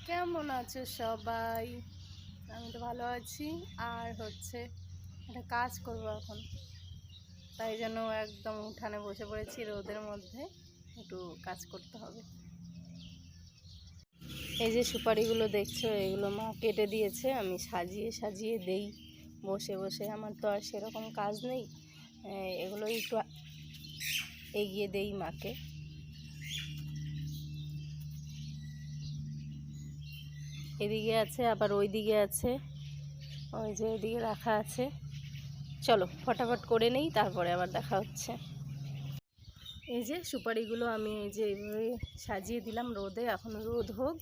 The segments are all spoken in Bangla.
কেমন আছো সবাই? আমি তো ভালো আছি। আর একটা কাজ করব এখন, তাই জন্য একদম উঠানে বসে পড়েছি রোদের মধ্যে। একটু কাজ করতে হবে। এই যে সুপারিগুলো দেখছো, এগুলো মা কেটে দিয়েছে, আমি সাজিয়ে সাজিয়ে দেই বসে বসে। আমার তো আর সেরকম কাজ নেই, এগুলো একটু এগিয়ে দেই মাকে। এদিকে আছে, আবার ওই দিকে আছে, ওই যে এদিকে রাখা আছে। চলো ফটাফট করে নেই, তারপরে আবার দেখা হচ্ছে। এই যে সুপারিগুলো আমি এই যে এইভাবে সাজিয়ে দিলাম রোদে। এখন রোদ হোক,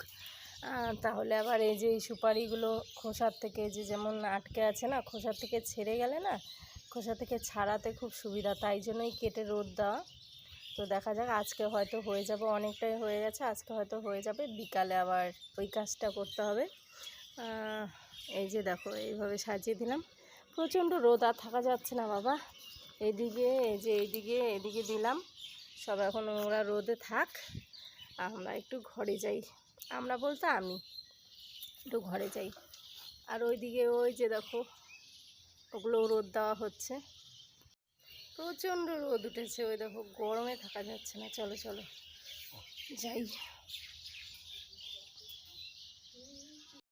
তাহলে আবার এই যে এই সুপারিগুলো খোসার থেকে যে যেমন আটকে আছে না, খোসার থেকে ছেড়ে গেলে না, খোসা থেকে ছাড়াতে খুব সুবিধা, তাই জন্যই কেটে রোদ দেওয়া। তো দেখা যাক, আজকে হয়তো হয়ে যাবে, অনেকটাই হয়ে গেছে, আজকে হয়তো হয়ে যাবে, বিকালে আবার ওই কাজটা করতে হবে। এই যে দেখো এইভাবে সাজিয়ে দিলাম। প্রচণ্ড রোদ, আর থাকা যাচ্ছে না বাবা। এইদিকে এই যে এদিকে দিলাম সব। এখন ওরা রোদে থাক, আমরা একটু ঘরে যাই। আমরা বলতে আমি একটু ঘরে যাই। আর ওইদিকে ওই যে দেখো, ওগুলো রোদ দেওয়া হচ্ছে। প্রচণ্ড রোদ উঠেছে, ওই দেখো, গরমে থাকা যাচ্ছে না। চলো চলো যাই।